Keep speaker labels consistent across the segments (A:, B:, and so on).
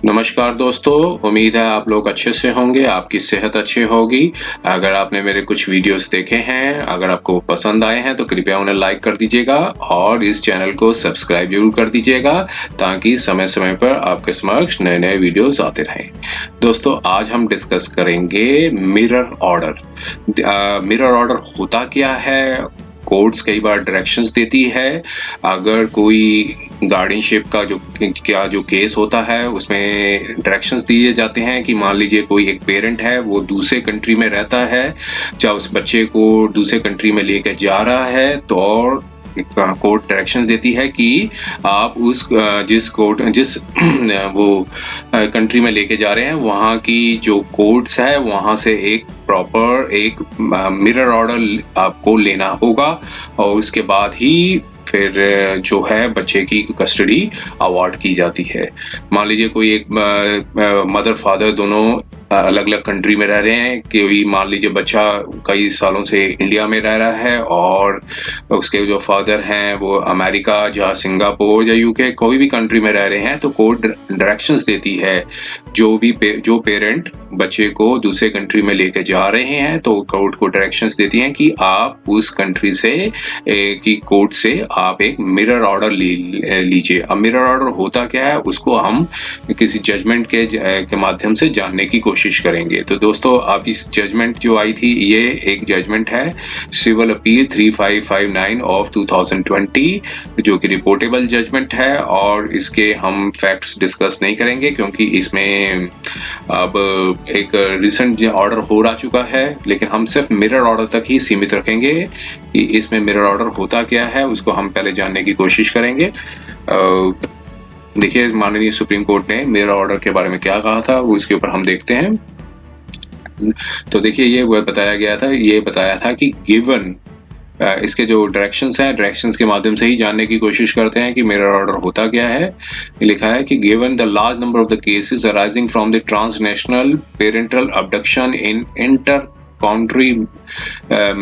A: नमस्कार दोस्तों, उम्मीद है आप लोग अच्छे से होंगे, आपकी सेहत अच्छी होगी। अगर आपने मेरे कुछ वीडियोस देखे हैं, अगर आपको पसंद आए हैं तो कृपया उन्हें लाइक कर दीजिएगा और इस चैनल को सब्सक्राइब ज़रूर कर दीजिएगा ताकि समय-समय पर आपके समक्ष नए-नए वीडियोस आते रहें। दोस्तों, आज हम डिस्कस करेंगे मिरर ऑर्डर। मिरर ऑर्डर होता क्या है? कोड्स कई बार डायरेक्शंस देती है। अगर कोई गार्डियनशिप का जो केस होता है उसमें डायरेक्शंस दिए जाते हैं कि मान लीजिए कोई एक पेरेंट है, वो दूसरे कंट्री में रहता है, चाहे उस बच्चे को दूसरे कंट्री में लेकर जा रहा है तो और कोर्ट डायरेक्शन देती है कि आप जिस वो कंट्री में लेके जा रहे हैं वहाँ की जो कोर्ट्स है वहाँ से एक प्रॉपर एक मिरर ऑर्डर आपको लेना होगा और उसके बाद ही फिर जो है बच्चे की कस्टडी अवार्ड की जाती है। मान लीजिए कोई एक मदर फादर दोनों अलग-अलग कंट्री में रह रहे हैं, कोई मान लीजिए बच्चा कई सालों से इंडिया में रह रहा है और उसके जो फादर हैं वो अमेरिका या सिंगापुर या यूके कोई भी कंट्री में रह रहे हैं, तो कोर्ट डायरेक्शंस देती है जो पेरेंट बच्चे को दूसरे कंट्री में लेके जा रहे हैं तो कोर्ट को डायरेक्शंस देती हैं कि आप उस कंट्री से की कोर्ट से आप एक मिरर ऑर्डर लीजिए। अब मिरर ऑर्डर होता क्या है उसको हम किसी जजमेंट के माध्यम से जानने की कोशिश करेंगे। तो दोस्तों, आप इस जजमेंट जो आई थी ये एक जजमेंट है सिविल अपील 3559 ऑफ 2020 जो कि रिपोर्टेबल जजमेंट है और इसके हम फैक्ट्स डिस्कस नहीं करेंगे क्योंकि इसमें अब एक रिसेंट ऑर्डर हो रहा चुका है, लेकिन हम सिर्फ मिरर ऑर्डर तक ही सीमित रखेंगे कि इसमें मिरर ऑर्डर होता क्या है उसको हम पहले जानने की कोशिश करेंगे। देखिए, माननीय सुप्रीम कोर्ट ने मिरर ऑर्डर के बारे में क्या कहा था उसके ऊपर हम देखते हैं। तो देखिए, ये बताया था कि गिवन इसके जो डायरेक्शंस के माध्यम से ही जानने की कोशिश करते हैं कि मिरर ऑर्डर होता क्या है। लिखा है कि given the large number of the cases arising from the transnational parental abduction in inter country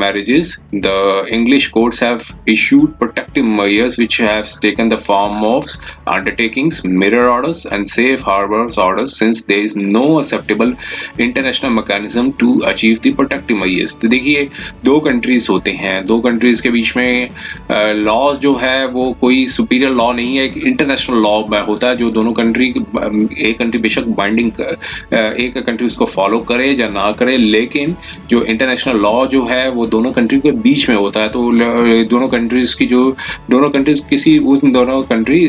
A: marriages, the English courts have issued protective measures which have taken the form of undertakings, mirror orders and safe harbors orders since there is no acceptable international mechanism to achieve the protective measures। तो देखिए, दो countries होते हैं, दो countries के बीच में law जो है वो कोई सुपीरियर लॉ नहीं है, एक इंटरनेशनल लॉ होता है जो दोनों कंट्री, एक कंट्री बेशक बाइंडिंग एक कंट्री उसको फॉलो करे या ना करे, लेकिन जो इंटरनेशनल लॉ जो है वो दोनों कंट्री के बीच में होता है। तो दोनों कंट्रीज किसी उस दोनों कंट्री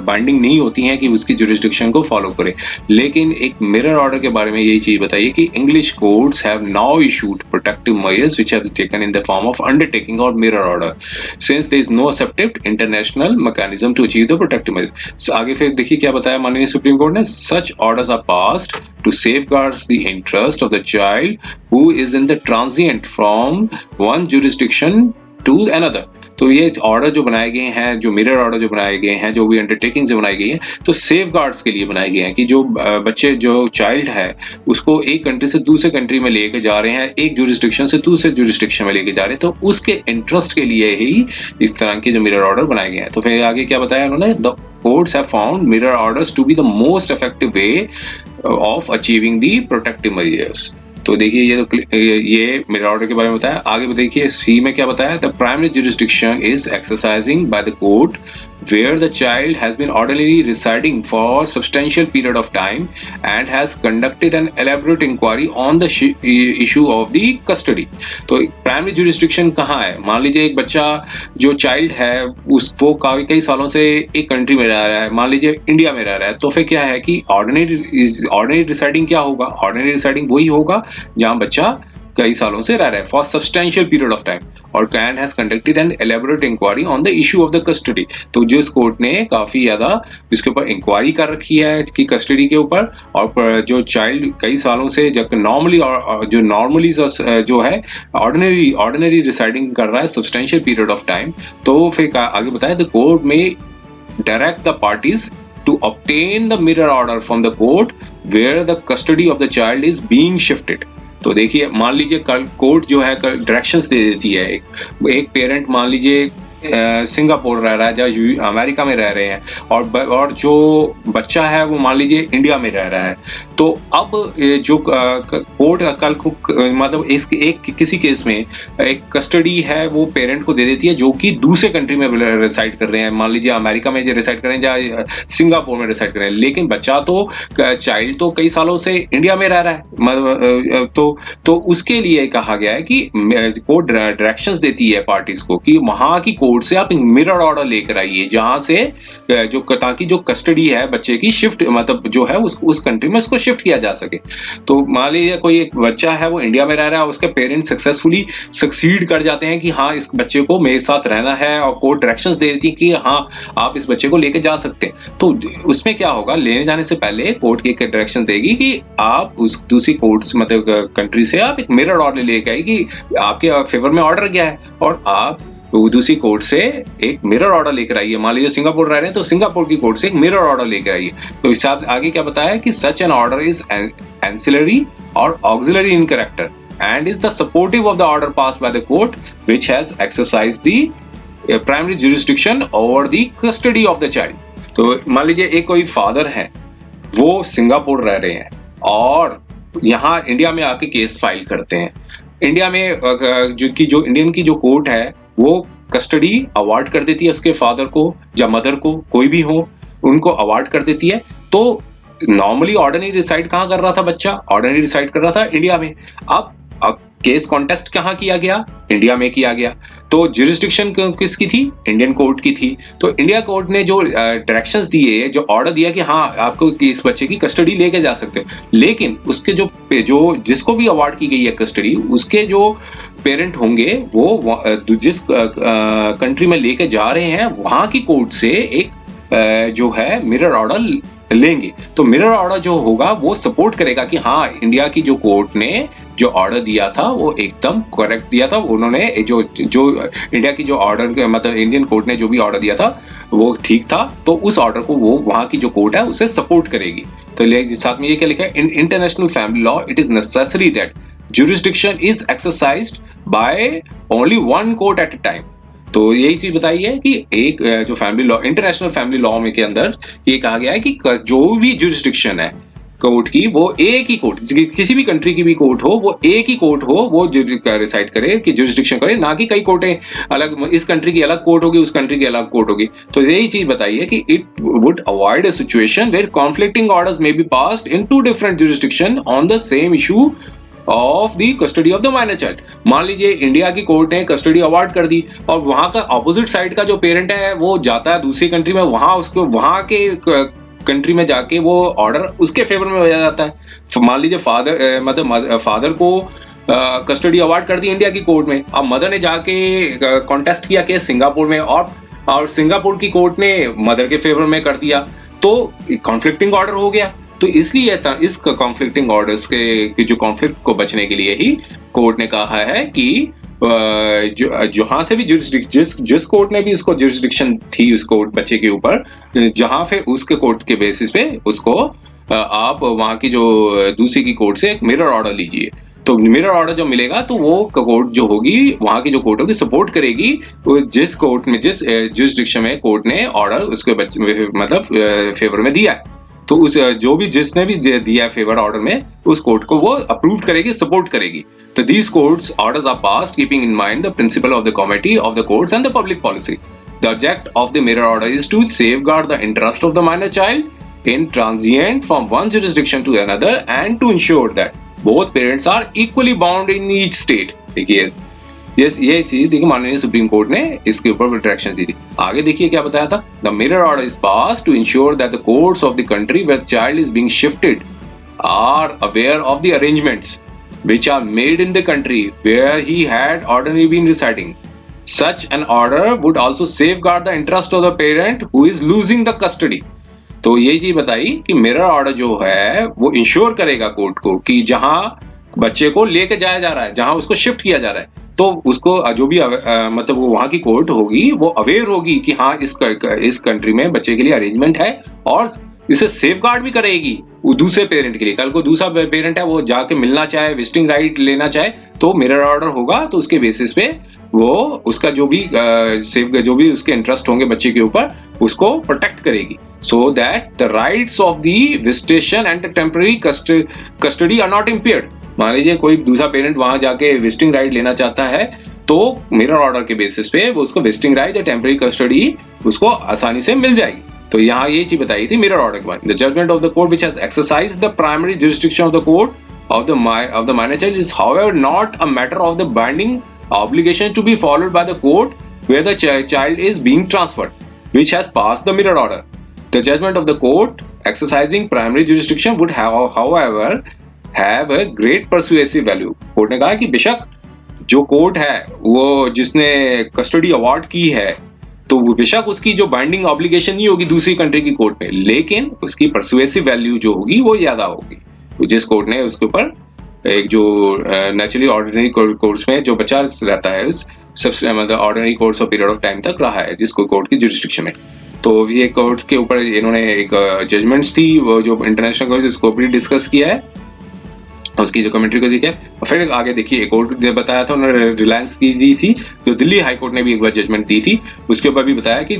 A: बाइंडिंग नहीं होती हैं कि उसकी जुरिस्डिक्शन को फॉलो करे। लेकिन एक मिरर ऑर्डर के बारे में यही चीज बताइए कि English courts have now issued protective measures which have taken in the form of undertaking और mirror order since there is no accepted international mechanism to achieve the protective measures. आगे फिर देखिए क्या बताया माननीय सुप्रीम कोर्ट ने, such orders are passed to safeguard the interest of the child who is in the transient from one jurisdiction to another। तो ये order जो बनाए गए हैं, जो मिरर ऑर्डर जो बनाए गए हैं, जो भी अंडरटेकिंग जो बनाई गई है, तो सेफ गार्ड्स के लिए बनाए गए हैं कि जो चाइल्ड है उसको एक कंट्री से दूसरे कंट्री में लेके जा रहे हैं, एक जुरिस्डिक्शन से दूसरे जुरिस्डिक्शन में लेके जा रहे हैं, तो उसके इंटरेस्ट के लिए ही इस तरह के जो मिरर ऑर्डर बनाए गए हैं। तो फिर आगे क्या बताया उन्होंने, the courts have found mirror orders to be the most effective way of achieving the protective measures. तो देखिए, ये मिरर ऑर्डर के बारे में बताया। आगे देखिए सी में क्या बताया, the primary jurisdiction is exercising by the court where the child has been ordinarily residing for substantial period of time and has conducted an elaborate inquiry on the issue of the custody। तो primary jurisdiction कहाँ है? मान लीजिए एक बच्चा जो child है वो कई सालों से एक कंट्री में रह रहा है, मान लीजिए इंडिया में रह रहा है, तो फिर क्या है कि ऑर्डिनरी रिसाइडिंग क्या होगा? ऑर्डिनरी रिसाइडिंग वही होगा जहाँ बच्चा कई सालों से रह रहा है for substantial period of time और can has conducted an elaborate inquiry on the issue of the custody. तो जिस कोर्ट ने काफी ज्यादा इसके ऊपर इंक्वायरी कर रखी है कि कस्टडी के ऊपर, और जो चाइल्ड कई सालों से जब नॉर्मली जो है ऑर्डिनरी रिसाइडिंग कर रहा है सब्सटेंशियल पीरियड ऑफ टाइम, तो फिर आगे बताया द कोर्ट में direct the parties to obtain the mirror order from the court where the custody of the child is being shifted। तो देखिए, मान लीजिए कल कोर्ट जो है डायरेक्शंस दे देती है, एक पेरेंट मान लीजिए सिंगापुर रह रहा है या अमेरिका में रह रहे हैं, और जो बच्चा है वो मान लीजिए इंडिया में रह रहा है, तो अब जो कोर्ट कल को मतलब इस एक किसी केस में एक कस्टडी है वो पेरेंट को दे देती है जो कि दूसरे कंट्री में रिसाइड कर रहे हैं, मान लीजिए अमेरिका में रिसाइड कर रहे हैं या सिंगापुर में रिसाइड कर रहे हैं, लेकिन बच्चा तो चाइल्ड तो कई सालों से इंडिया में रह रहा है। तो उसके लिए कहा गया है कि कोर्ट डायरेक्शंस देती है पार्टीज को कि वहां की कोर्ट से आप मिरर ऑर्डर लेकर आइए, जहां से जो ताकि जो कस्टडी है बच्चे की शिफ्ट मतलब जो है उस कंट्री में उसको शिफ्ट किया जा सके। तो मान लीजिए कोई एक बच्चा है वो इंडिया में रह रहा है, उसके पेरेंट्स सक्सेसफुली सक्सीड कर जाते हैं कि हाँ इस बच्चे को मेरे साथ रहना है, और कोर्ट डायरेक्शंस दे देती है कि हाँ आप इस बच्चे को लेके जा सकते हैं। तो उसमें क्या होगा, लेने जाने से पहले कोर्ट की एक डायरेक्शन देगी कि आप उस दूसरी कोर्ट मतलब कंट्री से आप एक मिरर ऑर्डर लेके आए कि आपके फेवर में ऑर्डर गया है, और आप दूसरी कोर्ट से एक मिरर ऑर्डर लेकर आइए। मान लीजिए सिंगापुर रह रहे हैं तो सिंगापुर की कोर्ट से एक मिरर ऑर्डर लेकर आइए। तो इस आगे क्या बताया कि such an order is ancillary और auxiliary in character and is the supportive of the order passed by the court which has exercised the primary jurisdiction over the custody of the child। तो मान लीजिए एक कोई father है वो Singapore रह रहे हैं और यहाँ इंडिया में आके केस फाइल करते हैं। इंडिया में जो इंडियन की जो कोर्ट है वो कस्टडी अवार्ड कर देती है उसके फादर को या मदर को, कोई भी हो उनको अवार्ड कर देती है। तो नॉर्मली ऑर्डिनरी रिसाइड कहाँ कर रहा था बच्चा, ऑर्डिनरी रिसाइड कर रहा था इंडिया में। अब केस कॉन्टेस्ट कहाँ किया गया, इंडिया में किया गया। तो ज्यूरिसडिक्शन किसकी थी, इंडियन कोर्ट की थी। तो इंडिया कोर्ट ने जो डायरेक्शंस दिए, जो ऑर्डर दिया कि हाँ आपको इस बच्चे की कस्टडी लेके जा सकते हो, लेकिन उसके जो जिसको भी अवार्ड की गई है कस्टडी, उसके जो पेरेंट होंगे वो जिस कंट्री में लेके जा रहे हैं वहां की कोर्ट से एक जो है मिरर ऑर्डर लेंगे। तो मिरर ऑर्डर जो होगा वो सपोर्ट करेगा कि हाँ इंडिया की जो कोर्ट ने जो ऑर्डर दिया था वो एकदम करेक्ट दिया था, उन्होंने जो इंडिया की जो ऑर्डर मतलब इंडियन कोर्ट ने जो भी ऑर्डर दिया था वो ठीक था। तो उस ऑर्डर को वो वहां की जो कोर्ट है उसे सपोर्ट करेगी। तो साथ में ये क्या लिखा है, in international family law it is necessary that jurisdiction is exercised by only one court at a time। तो यही चीज बताई है कि एक जो family law, international family law में के अंदर ये कहा गया है कि जो भी जुरिस्डिक्शन है कोर्ट की वो एक ही कोर्ट, किसी भी कंट्री की भी कोर्ट हो वो एक ही कोर्ट हो, वो डिसाइड करे कि जुरिस्डिक्शन करे, ना कि कई कोर्टें अलग, इस कंट्री की अलग कोर्ट होगी उस कंट्री की अलग कोर्ट होगी। तो यही चीज बताई है कि it would avoid a situation where conflicting orders may be passed in two different jurisdiction on the same issue of the custody of the minor child. मान लीजिए इंडिया की कोर्ट ने कस्टडी अवार्ड कर दी और वहां का ऑपोजिट साइड का जो पेरेंट है वो जाता है दूसरी कंट्री में, वहां उसको वहां के कंट्री में जाके वो ऑर्डर उसके फेवर में हो जाता है। मान लीजिए फादर मतलब फादर को कस्टडी अवार्ड कर दी इंडिया की कोर्ट में, अब मदर ने जाके कॉन्टेस्ट किया केस सिंगापुर में और सिंगापुर की कोर्ट ने मदर के फेवर में कर दिया, तो कॉन्फ्लिक्टिंग ऑर्डर हो गया। तो इसलिए इस कॉन्फ्लिक्टिंग ऑर्डर्स के जो कॉन्फ्लिक्ट को बचने के लिए ही कोर्ट ने कहा है कि जहां से भी जिस कोर्ट ने भी उसको जुरिस्डिक्शन थी उस कोर्ट बच्चे के ऊपर, जहां फिर उसके कोर्ट के बेसिस पे उसको आप वहां की जो दूसरी की कोर्ट से एक मिरर ऑर्डर लीजिए। तो मिरर ऑर्डर जो मिलेगा तो वो कोर्ट जो होगी वहां की जो कोर्ट होगी सपोर्ट करेगी जिस कोर्ट में जिस जुरिस्डिक्शन में कोर्ट ने ऑर्डर उसके मतलब फेवर में दिया है। तो उस जो भी जिसने भी दिया है फेवर ऑर्डर में उस कोर्ट को वो अप्रूव करेगी, सपोर्ट करेगी। तो these courts orders are passed keeping in mind the principle of the comity of the courts and the public policy। The object of the mirror order is to safeguard the interest of the minor child in transient from one jurisdiction to another and to ensure that both parents are equally bound in each state। देखिए ये चीज देखिए माननीय supreme court ने इसके ऊपर directions दी थी। आगे देखिए क्या बताया था, the mirror order is passed to ensure that the courts of the country where the child is being shifted are aware of the arrangements which are made in the country where he had ordinarily been residing। Such an order would also safeguard the interest of the parent who is losing the custody। तो यही चीज बताई कि mirror order जो है वो ensure करेगा court को कि जहां बच्चे को लेके जाया जा रहा है, जहां उसको शिफ्ट किया जा रहा है, तो उसको जो भी मतलब वो वहां की कोर्ट होगी वो अवेयर होगी कि हाँ इस कंट्री में बच्चे के लिए अरेंजमेंट है और इसे सेफगार्ड भी करेगी वो दूसरे पेरेंट के लिए। कल को दूसरा पेरेंट है वो जाके मिलना चाहे, विजिटिंग राइट लेना चाहे, तो मिरर ऑर्डर होगा, तो उसके बेसिस पे वो उसका जो भी जो भी उसके इंटरेस्ट होंगे बच्चे के ऊपर उसको प्रोटेक्ट करेगी, so that the rights of the visitation and temporary custody are not impaired. मान लीजिए कोई दूसरा पेरेंट वहां जाके विजिटिंग राइट लेना चाहता है, तो मिरर ऑर्डर के बेसिस पे वो उसको विजिटिंग राइट या टेम्पररी कस्टडी उसको आसानी से मिल जाएगी। तो यहाँ ये चीज बताई थी मिरर ऑर्डर के बाद। The judgment of the court which has exercised the primary jurisdiction of the court of the minor child is however not a matter of the binding obligation to be followed by the court where the child is being transferred, which has passed the mirror order. The judgment of the court exercising primary jurisdiction would have, however, have a great persuasive value. Court ने कहा कि बेशक जो court है वो जिसने custody award की है, तो वो बेशक उसकी जो बाइंडिंग ऑब्लिगेशन नहीं होगी दूसरी कंट्री की कोर्ट में, लेकिन उसकी परसुएसिव वैल्यू जो होगी वो ज्यादा होगी। जिस कोर्ट ने उसके ऊपर एक जो नेचुरली ऑर्डिनरी कोर्स में जो बच्चा रहता है उस सबसे मतलब ordinary course of period of time तक रहा है जिसको कोर्ट की जुरिसडिक्शन में, तो ये कोर्ट के ऊपर इन्होंने एक जजमेंट्स थी वो जो इंटरनेशनल कोर्ट उसको भी डिस्कस किया है, उसकी जो कमेंट्री को देखिए। और फिर आगे देखिए एक और जो बताया था उन्होंने रिलायंस की दी थी, तो दिल्ली हाई कोर्ट ने भी एक बार जजमेंट दी थी, उसके ऊपर भी बताया कि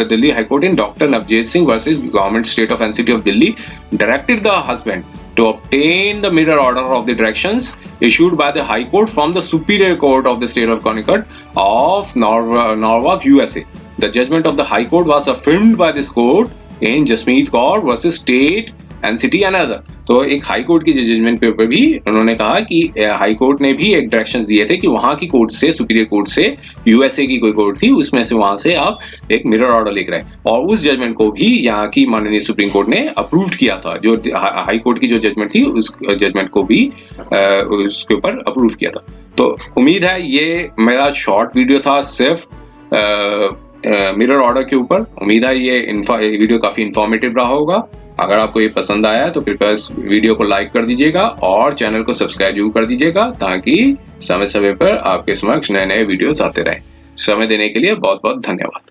A: Delhi high court in doctor Navjeet Singh versus government state of NCT of Delhi directed the husband to obtain the mirror order of the directions issued by the High Court from the Superior Court of the State of Connecticut of Norwalk, USA. The judgment of the High Court was affirmed by this court in Jasmeet Kaur versus State and City and other. तो एक high court की judgement पे ऊपर भी उन्होंने कहा कि high court ने भी एक डायरेक्शंस दिए थे कि वहां की कोर्ट से, सुपीरियर कोर्ट से, यूएसए की कोई कोर्ट थी उसमें से वहां से आप एक मिरर ऑर्डर लेकर आए, और उस जजमेंट को भी यहाँ की माननीय सुप्रीम कोर्ट ने अप्रूव्ड किया था। जो हाई कोर्ट की जो जजमेंट थी उस जजमेंट को भी उसके ऊपर अप्रूव किया था। तो उम्मीद है ये मेरा शॉर्ट वीडियो था सिर्फ मिरर ऑर्डर के ऊपर। उम्मीद है ये वीडियो काफी इंफॉर्मेटिव रहा होगा। अगर आपको ये पसंद आया तो कृपया इस वीडियो को लाइक कर दीजिएगा और चैनल को सब्सक्राइब जरूर कर दीजिएगा, ताकि समय समय पर आपके समक्ष नए नए वीडियोस आते रहें। समय देने के लिए बहुत बहुत धन्यवाद।